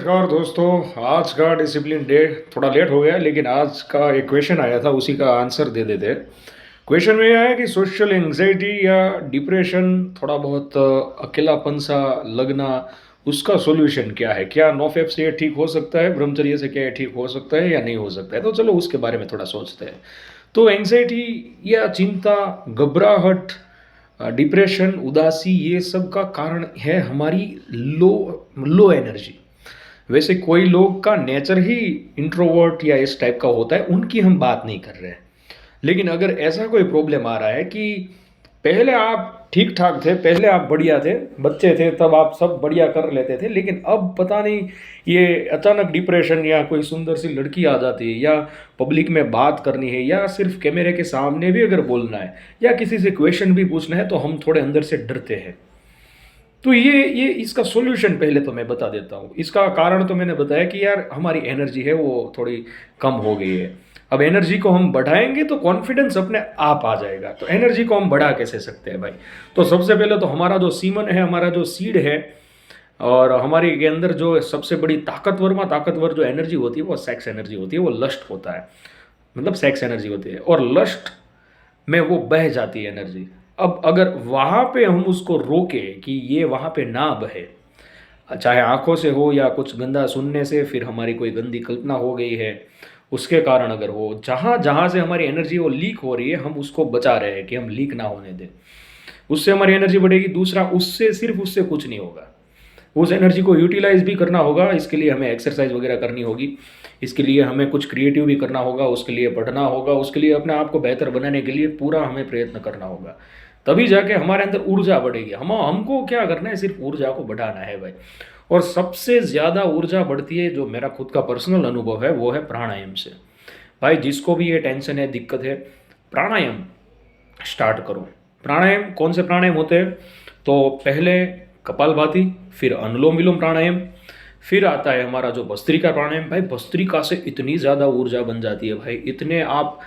नमस्कार दोस्तों। आज का डिसिप्लिन डे थोड़ा लेट हो गया, लेकिन आज का एक क्वेश्चन आया था, उसी का आंसर दे देते हैं। क्वेश्चन में यह है कि सोशल एंग्जाइटी या डिप्रेशन, थोड़ा बहुत अकेलापन सा लगना, उसका सॉल्यूशन क्या है? क्या नोफेप से ये ठीक हो सकता है? ब्रह्मचर्य से क्या ये ठीक हो सकता है या नहीं हो सकता है? तो चलो उसके बारे में थोड़ा सोचते हैं। तो एंग्जाइटी या चिंता, घबराहट, डिप्रेशन, उदासी, ये सब का कारण है हमारी लो लो एनर्जी। वैसे कोई लोग का नेचर ही इंट्रोवर्ट या इस टाइप का होता है, उनकी हम बात नहीं कर रहे हैं। लेकिन अगर ऐसा कोई प्रॉब्लम आ रहा है कि पहले आप ठीक ठाक थे, पहले आप बढ़िया थे, बच्चे थे तब आप सब बढ़िया कर लेते थे, लेकिन अब पता नहीं ये अचानक डिप्रेशन, या कोई सुंदर सी लड़की आ जाती है, या पब्लिक में बात करनी है, या सिर्फ कैमरे के सामने भी अगर बोलना है, या किसी से क्वेश्चन भी पूछना है, तो हम थोड़े अंदर से डरते हैं। तो ये इसका सॉल्यूशन पहले तो मैं बता देता हूँ। इसका कारण तो मैंने बताया कि यार हमारी एनर्जी है वो थोड़ी कम हो गई है। अब एनर्जी को हम बढ़ाएंगे तो कॉन्फिडेंस अपने आप आ जाएगा। तो एनर्जी को हम बढ़ा कैसे सकते हैं भाई? तो सबसे पहले तो हमारा जो सीमन है, हमारा जो सीड है, और हमारे के अंदर जो सबसे बड़ी ताकतवर जो एनर्जी होती है वो सेक्स एनर्जी होती है, वो लस्ट होता है। मतलब सेक्स एनर्जी होती है, और लस्ट में वो बह जाती है एनर्जी। अब अगर वहाँ पे हम उसको रोके कि ये वहाँ पे ना बहे, चाहे आंखों से हो या कुछ गंदा सुनने से, फिर हमारी कोई गंदी कल्पना हो गई है उसके कारण अगर हो, जहाँ जहाँ से हमारी एनर्जी वो लीक हो रही है, हम उसको बचा रहे हैं कि हम लीक ना होने दें। उससे हमारी एनर्जी बढ़ेगी। दूसरा, उससे सिर्फ उससे कुछ नहीं होगा, उस एनर्जी को यूटिलाइज भी करना होगा। इसके लिए हमें एक्सरसाइज वगैरह करनी होगी, इसके लिए हमें कुछ क्रिएटिव भी करना होगा, उसके लिए पढ़ना होगा, उसके लिए अपने आप को बेहतर बनाने के लिए पूरा हमें प्रयत्न करना होगा। तभी जाके हमारे अंदर ऊर्जा बढ़ेगी। हमको क्या करना है? सिर्फ ऊर्जा को बढ़ाना है भाई। और सबसे ज़्यादा ऊर्जा बढ़ती है, जो मेरा खुद का पर्सनल अनुभव है, वो है प्राणायाम से। भाई जिसको भी ये टेंशन है, दिक्कत है, प्राणायाम स्टार्ट करो। प्राणायाम कौन से प्राणायाम होते हैं? तो पहले कपालभाति, फिर अनुलोम विलोम प्राणायाम, फिर आता है हमारा जो भस्त्रिका प्राणायाम। भाई भस्त्रिका से इतनी ज़्यादा ऊर्जा बन जाती है भाई, इतने आप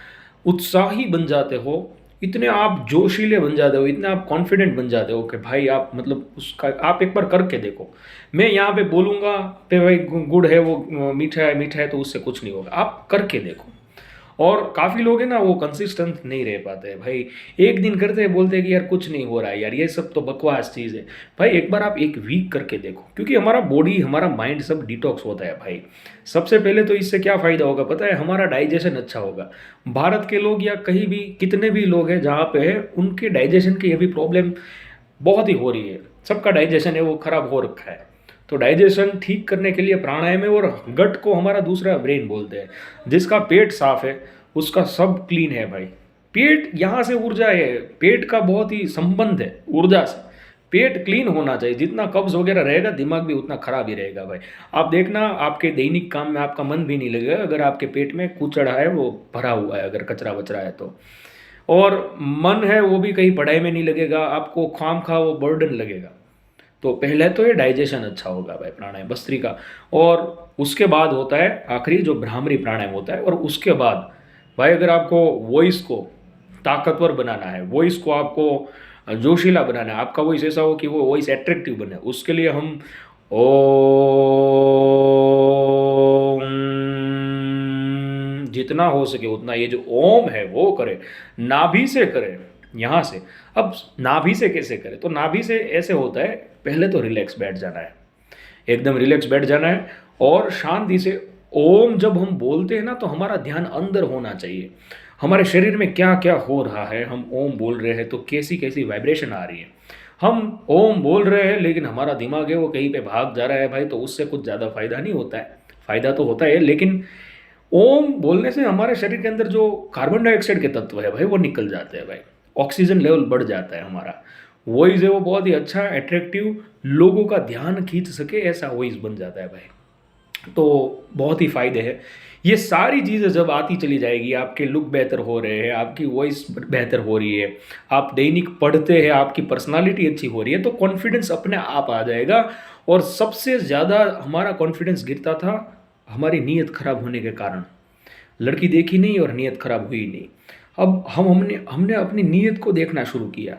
उत्साही बन जाते हो, इतने आप जोशीले बन जाते हो, इतने आप कॉन्फिडेंट बन जाते हो कि भाई आप मतलब उसका आप एक बार करके देखो। मैं यहाँ पे बोलूँगा पे भाई गुड़ है, वो मीठा है, तो उससे कुछ नहीं होगा। आप करके देखो। और काफ़ी लोग हैं ना, वो कंसिस्टेंट नहीं रह पाते हैं भाई। एक दिन करते हैं, बोलते हैं कि यार कुछ नहीं हो रहा है, यार ये सब तो बकवास चीज़ है। भाई एक बार आप एक वीक करके देखो, क्योंकि हमारा बॉडी, हमारा माइंड सब डिटॉक्स होता है भाई। सबसे पहले तो इससे क्या फ़ायदा होगा पता है? हमारा डाइजेशन अच्छा होगा। भारत के लोग या कहीं भी कितने भी लोग हैं जहाँ पे है, उनके डाइजेशन की अभी प्रॉब्लम बहुत ही हो रही है। सबका डाइजेशन है वो खराब हो रखा है। तो डाइजेशन ठीक करने के लिए प्राणायाम है। और गट को हमारा दूसरा ब्रेन बोलते हैं। जिसका पेट साफ है उसका सब क्लीन है भाई। पेट, यहाँ से ऊर्जा है, पेट का बहुत ही संबंध है ऊर्जा से। पेट क्लीन होना चाहिए। जितना कब्ज वगैरह रहेगा, दिमाग भी उतना खराब ही रहेगा भाई। आप देखना, आपके दैनिक काम में आपका मन भी नहीं लगेगा अगर आपके पेट में कुचड़ा है, वो भरा हुआ है, अगर कचरा वचरा है तो। और मन है वो भी कहीं पढ़ाई में नहीं लगेगा, आपको खाम खा वो बर्डन लगेगा। तो पहले तो ये डाइजेशन अच्छा होगा भाई, प्राणायाम भस्त्रिका। और उसके बाद होता है आखिरी जो भ्रामरी प्राणायाम होता है। और उसके बाद भाई अगर आपको वॉइस को ताकतवर बनाना है, वॉइस को आपको जोशीला बनाना है, आपका वॉइस ऐसा हो कि वो वॉइस एट्रैक्टिव बने, उसके लिए हम ओ जितना हो सके उतना ये जो ओम है वो करें, नाभि से करें, यहाँ से। अब नाभि से कैसे करें? तो नाभि से ऐसे होता है, पहले तो रिलैक्स बैठ जाना है, एकदम रिलैक्स बैठ जाना है, और शांति से ओम जब हम बोलते हैं ना, तो हमारा ध्यान अंदर होना चाहिए। हमारे शरीर में क्या क्या हो रहा है, हम ओम बोल रहे हैं तो कैसी कैसी वाइब्रेशन आ रही है। हम ओम बोल रहे हैं लेकिन हमारा दिमाग है वो कहीं पे भाग जा रहा है भाई, तो उससे कुछ ज़्यादा फायदा नहीं होता है। फायदा तो होता है, लेकिन ओम बोलने से हमारे शरीर के अंदर जो कार्बन डाइऑक्साइड के तत्व है भाई, वो निकल जाते हैं भाई। ऑक्सीजन लेवल बढ़ जाता है। हमारा वॉइस है वो बहुत ही अच्छा, अट्रैक्टिव, लोगों का ध्यान खींच सके ऐसा वॉइस बन जाता है भाई। तो बहुत ही फायदे हैं। ये सारी चीज़ें जब आती चली जाएगी, आपके लुक बेहतर हो रहे हैं, आपकी वॉइस बेहतर हो रही है, आप दैनिक पढ़ते हैं, आपकी पर्सनालिटी अच्छी हो रही है, तो कॉन्फिडेंस अपने आप आ जाएगा। और सबसे ज़्यादा हमारा कॉन्फिडेंस गिरता था हमारी नीयत खराब होने के कारण। लड़की देखी नहीं और नीयत खराब हुई नहीं। अब हमने हमने अपनी नीयत को देखना शुरू किया।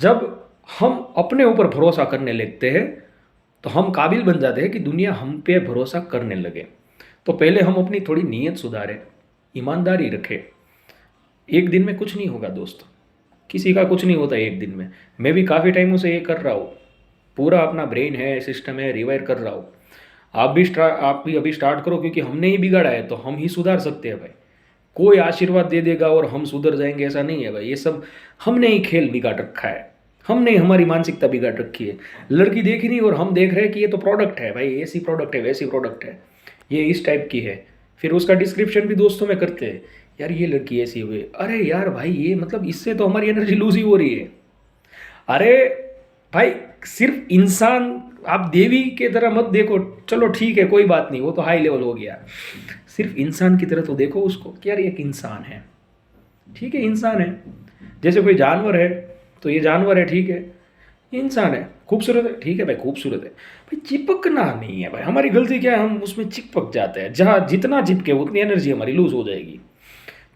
जब हम अपने ऊपर भरोसा करने लगते हैं, तो हम काबिल बन जाते हैं कि दुनिया हम पे भरोसा करने लगे। तो पहले हम अपनी थोड़ी नीयत सुधारें, ईमानदारी रखें। एक दिन में कुछ नहीं होगा दोस्त, किसी का कुछ नहीं होता एक दिन में। मैं भी काफ़ी टाइमों से ये कर रहा हूँ, पूरा अपना ब्रेन है, सिस्टम है, रिवायर कर रहा हूँ। आप भी अभी स्टार्ट करो, क्योंकि हमने ही बिगाड़ा है तो हम ही सुधार सकते हैं भाई। कोई आशीर्वाद दे देगा और हम सुधर जाएंगे ऐसा नहीं है भाई। ये सब हमने ही खेल बिगाड़ रखा है, हमने ही हमारी मानसिकता बिगाड़ रखी है। लड़की देखी नहीं और हम देख रहे हैं कि ये तो प्रोडक्ट है भाई, ऐसी प्रोडक्ट है, वैसी प्रोडक्ट है, ये इस टाइप की है। फिर उसका डिस्क्रिप्शन भी दोस्तों में करते हैं, यार ये लड़की ऐसी हुई। अरे यार भाई, ये मतलब इससे तो हमारी एनर्जी लूज ही हो रही है। अरे भाई, सिर्फ इंसान, आप देवी के तरह मत देखो, चलो ठीक है कोई बात नहीं, वो तो हाई लेवल हो गया। सिर्फ इंसान की तरह तो देखो उसको कि यार ये एक इंसान है, ठीक है इंसान है। जैसे कोई जानवर है तो ये जानवर है, ठीक है, ये इंसान है, खूबसूरत है, ठीक है भाई खूबसूरत है। भाई चिपकना नहीं है भाई, हमारी गलती क्या है, हम उसमें चिपक जाते हैं। जहाँ जितना चिपके उतनी एनर्जी हमारी लूज हो जाएगी।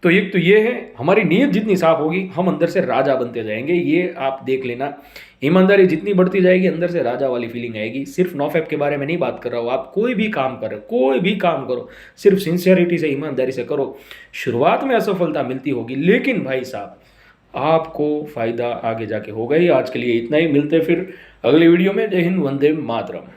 तो एक तो ये है, हमारी नीयत जितनी साफ होगी हम अंदर से राजा बनते जाएंगे, ये आप देख लेना। ईमानदारी जितनी बढ़ती जाएगी अंदर से राजा वाली फीलिंग आएगी। सिर्फ नॉफएप के बारे में नहीं बात कर रहा हूँ, आप कोई भी काम करो, कोई भी काम करो, सिर्फ सिंसियरिटी से, ईमानदारी से करो। शुरुआत में असफलता मिलती होगी, लेकिन भाई साहब आपको फ़ायदा आगे जाके होगा ही। आज के लिए इतना ही, मिलते फिर अगली वीडियो में। जय हिंद, वंदे मातरम।